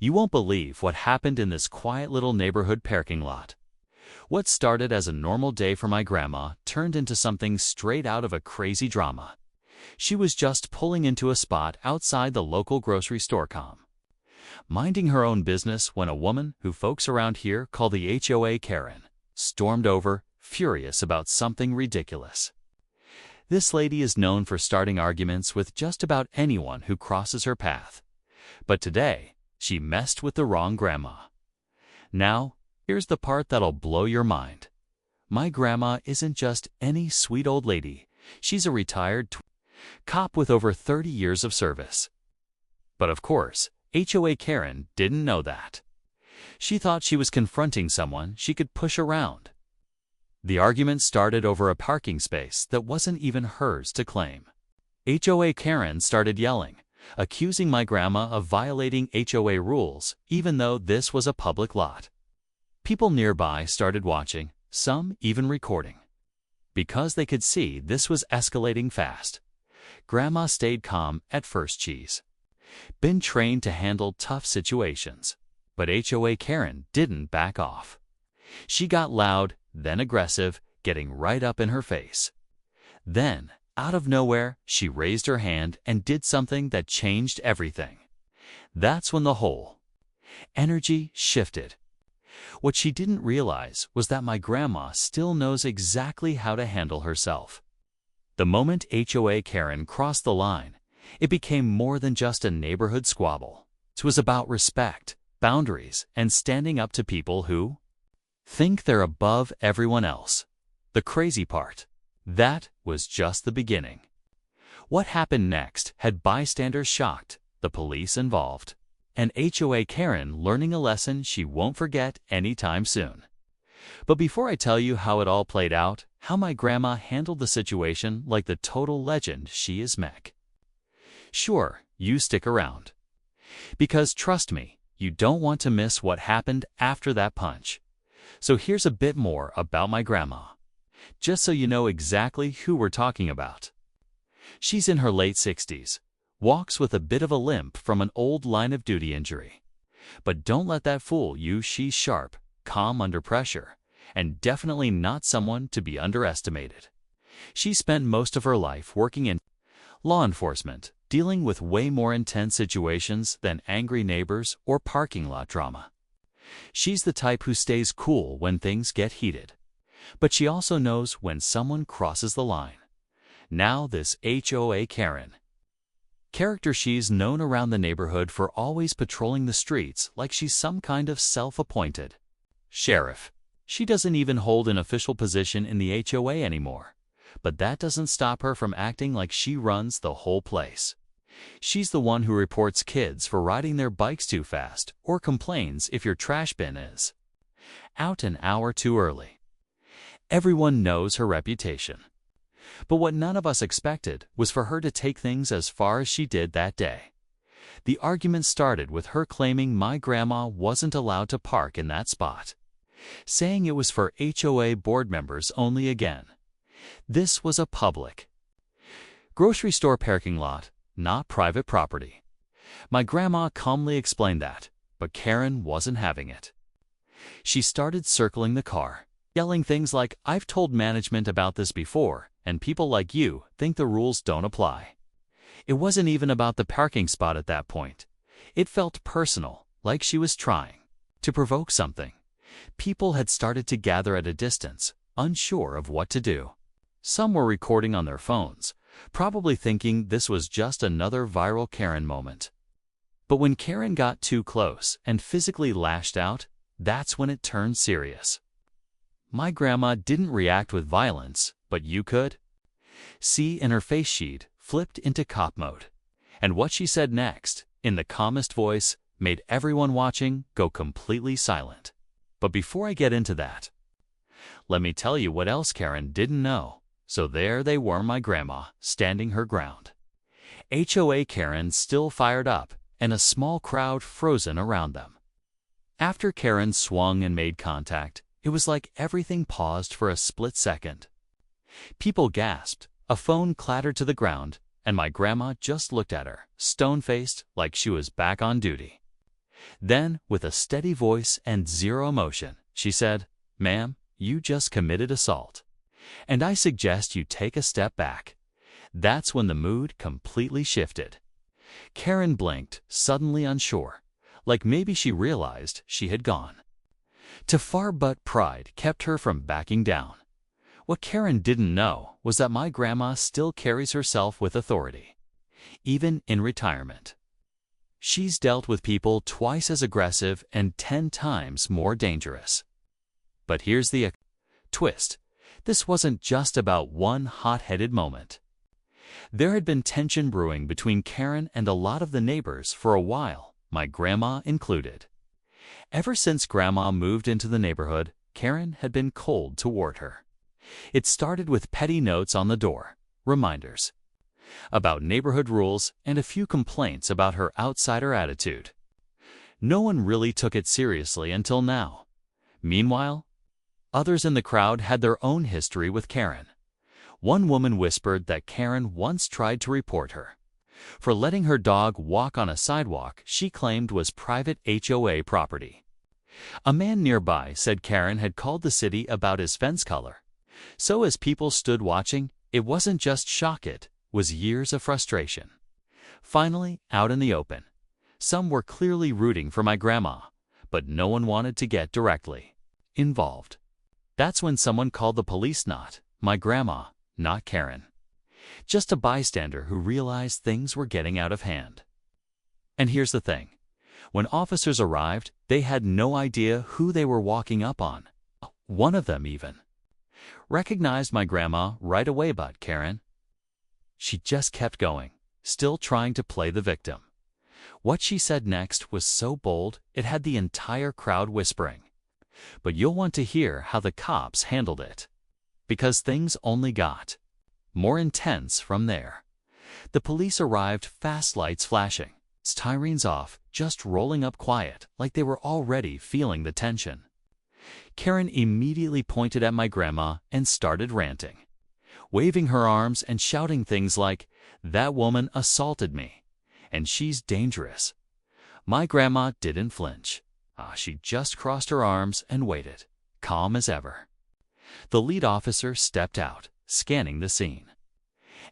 You won't believe what happened in this quiet little neighborhood parking lot. What started as a normal day for my grandma turned into something straight out of a crazy drama. She was just pulling into a spot outside the local grocery store minding her own business when a woman who folks around here call the HOA Karen stormed over, furious about something ridiculous. This lady is known for starting arguments with just about anyone who crosses her path. But today, she messed with the wrong grandma. Now, here's the part that'll blow your mind. My grandma isn't just any sweet old lady. She's a retired cop with over 30 years of service. But of course, HOA Karen didn't know that. She thought she was confronting someone she could push around. The argument started over a parking space that wasn't even hers to claim. HOA Karen started yelling, accusing my grandma of violating HOA rules, even though this was a public lot. People nearby started watching, some even recording. Because they could see this was escalating fast, Grandma stayed calm at first. She's been trained to handle tough situations, but HOA Karen didn't back off. She got loud, then aggressive, getting right up in her face. Then, out of nowhere, she raised her hand and did something that changed everything. That's when the whole energy shifted. What she didn't realize was that my grandma still knows exactly how to handle herself. The moment HOA Karen crossed the line, it became more than just a neighborhood squabble. It was about respect, boundaries, and standing up to people who think they're above everyone else. The crazy part, that was just the beginning. What happened next had bystanders shocked, the police involved, and HOA Karen learning a lesson she won't forget anytime soon. But before I tell you how it all played out, how my grandma handled the situation like the total legend she is, sure, you stick around. Because trust me, you don't want to miss what happened after that punch. So here's a bit more about my grandma, just so you know exactly who we're talking about. She's in her late 60s, walks with a bit of a limp from an old line-of-duty injury. But don't let that fool you. She's sharp, calm under pressure, and definitely not someone to be underestimated. She spent most of her life working in law enforcement, dealing with way more intense situations than angry neighbors or parking lot drama. She's the type who stays cool when things get heated. But she also knows when someone crosses the line. Now this HOA Karen character, she's known around the neighborhood for always patrolling the streets like she's some kind of self-appointed sheriff. She doesn't even hold an official position in the HOA anymore. But that doesn't stop her from acting like she runs the whole place. She's the one who reports kids for riding their bikes too fast or complains if your trash bin is out an hour too early. Everyone knows her reputation. But what none of us expected was for her to take things as far as she did that day. The argument started with her claiming my grandma wasn't allowed to park in that spot, saying it was for HOA board members only again. This was a public grocery store parking lot, not private property. My grandma calmly explained that, but Karen wasn't having it. She started circling the car, yelling things like, "I've told management about this before, and people like you think the rules don't apply." It wasn't even about the parking spot at that point. It felt personal, like she was trying to provoke something. People had started to gather at a distance, unsure of what to do. Some were recording on their phones, probably thinking this was just another viral Karen moment. But when Karen got too close and physically lashed out, that's when it turned serious. My grandma didn't react with violence, but you could see in her face she'd flipped into cop mode. And what she said next, in the calmest voice, made everyone watching go completely silent. But before I get into that, let me tell you what else Karen didn't know. So there they were, my grandma, standing her ground. HOA Karen still fired up, and a small crowd frozen around them. After Karen swung and made contact, it was like everything paused for a split second. People gasped, a phone clattered to the ground, and my grandma just looked at her, stone-faced, like she was back on duty. Then, with a steady voice and zero emotion, she said, "Ma'am, you just committed assault, and I suggest you take a step back." That's when the mood completely shifted. Karen blinked, suddenly unsure, like maybe she realized she had gone too far, but pride kept her from backing down. What Karen didn't know was that my grandma still carries herself with authority, even in retirement. She's dealt with people twice as aggressive and 10 times more dangerous. But here's the twist. This wasn't just about one hot-headed moment. There had been tension brewing between Karen and a lot of the neighbors for a while, my grandma included. Ever since Grandma moved into the neighborhood, Karen had been cold toward her. It started with petty notes on the door, reminders about neighborhood rules, and a few complaints about her outsider attitude. No one really took it seriously until now. Meanwhile, others in the crowd had their own history with Karen. One woman whispered that Karen once tried to report her for letting her dog walk on a sidewalk she claimed was private HOA property. A man nearby said Karen had called the city about his fence color. So as people stood watching, it wasn't just shock, it was years of frustration. Finally, out in the open, some were clearly rooting for my grandma, but no one wanted to get directly involved. That's when someone called the police, not my grandma, not Karen. Just a bystander who realized things were getting out of hand. And here's the thing. When officers arrived, they had no idea who they were walking up on. One of them even recognized my grandma right away, but Karen, she just kept going, still trying to play the victim. What she said next was so bold, it had the entire crowd whispering. But you'll want to hear how the cops handled it, because things only got more intense from there. The police arrived, fast lights flashing, sirens off, just rolling up quiet, like they were already feeling the tension. Karen immediately pointed at my grandma and started ranting, waving her arms and shouting things like, "That woman assaulted me, and she's dangerous." My grandma didn't flinch. She just crossed her arms and waited, calm as ever. The lead officer stepped out, scanning the scene.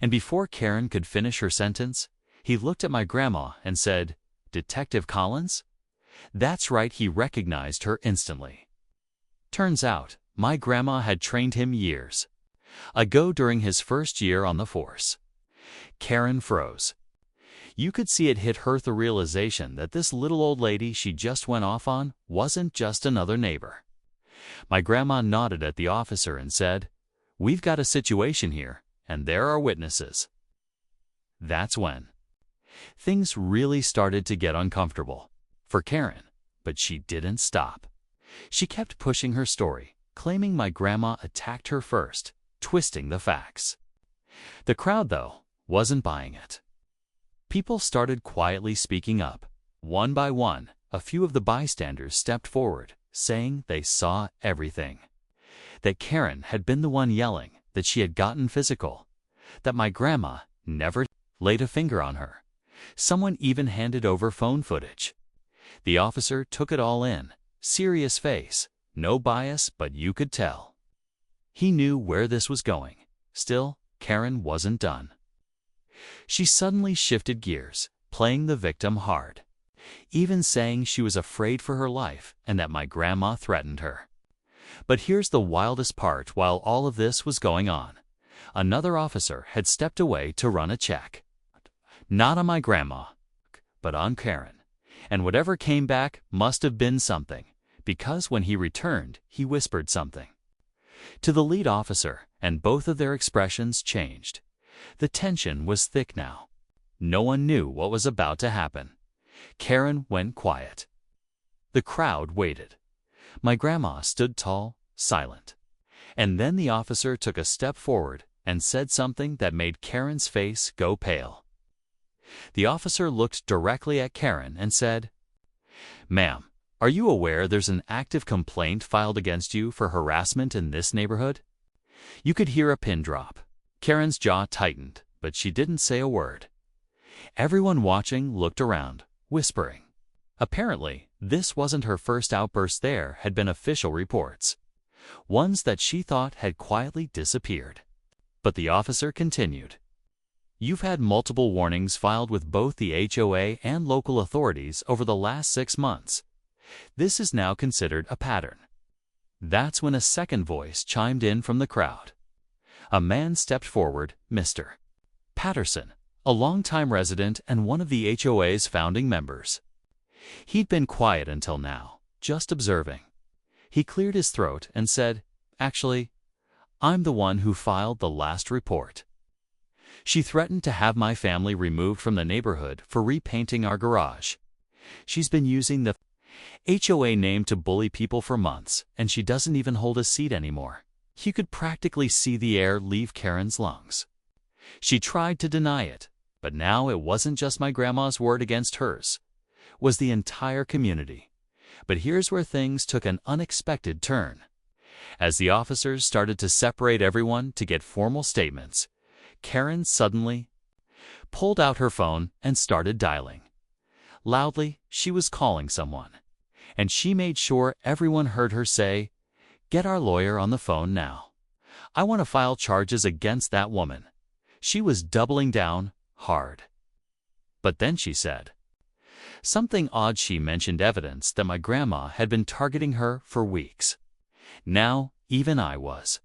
And before Karen could finish her sentence, he looked at my grandma and said, "Detective Collins?" That's right, he recognized her instantly. Turns out, my grandma had trained him years ago during his first year on the force. Karen froze. You could see it hit her the realization that this little old lady she just went off on wasn't just another neighbor. My grandma nodded at the officer and said, "We've got a situation here, and there are witnesses." That's when things really started to get uncomfortable for Karen, but she didn't stop. She kept pushing her story, claiming my grandma attacked her first, twisting the facts. The crowd, though, wasn't buying it. People started quietly speaking up. One by one, a few of the bystanders stepped forward, saying they saw everything. That Karen had been the one yelling, that she had gotten physical, that my grandma never laid a finger on her. Someone even handed over phone footage. The officer took it all in, serious face, no bias, but you could tell he knew where this was going. Still, Karen wasn't done. She suddenly shifted gears, playing the victim hard, even saying she was afraid for her life and that my grandma threatened her. But here's the wildest part. While all of this was going on, another officer had stepped away to run a check. Not on my grandma, but on Karen. And whatever came back must have been something, because when he returned, he whispered something to the lead officer, and both of their expressions changed. The tension was thick now. No one knew what was about to happen. Karen went quiet. The crowd waited. My grandma stood tall, silent. And then the officer took a step forward and said something that made Karen's face go pale. The officer looked directly at Karen and said, "Ma'am, are you aware there's an active complaint filed against you for harassment in this neighborhood?" You could hear a pin drop. Karen's jaw tightened, but she didn't say a word. Everyone watching looked around, whispering, Apparently, this wasn't her first outburst. There had been official reports, ones that she thought had quietly disappeared. But the officer continued. You've had multiple warnings filed with both the HOA and local authorities over the last 6 months. This is now considered a pattern. That's when a second voice chimed in from the crowd. A man stepped forward, Mr. Patterson, a longtime resident and one of the HOA's founding members. He'd been quiet until now, just observing. He cleared his throat and said, Actually, I'm the one who filed the last report. She threatened to have my family removed from the neighborhood for repainting our garage. She's been using the HOA name to bully people for months, and she doesn't even hold a seat anymore. You could practically see the air leave Karen's lungs. She tried to deny it, but now it wasn't just my grandma's word against hers. It was the entire community. But here's where things took an unexpected turn. As the officers started to separate everyone to get formal statements, Karen suddenly pulled out her phone and started dialing. Loudly, she was calling someone, and she made sure everyone heard her say, Get our lawyer on the phone now. I want to file charges against that woman. She was doubling down hard. But then she said something odd. She mentioned evidence that my grandma had been targeting her for weeks. Now, even I was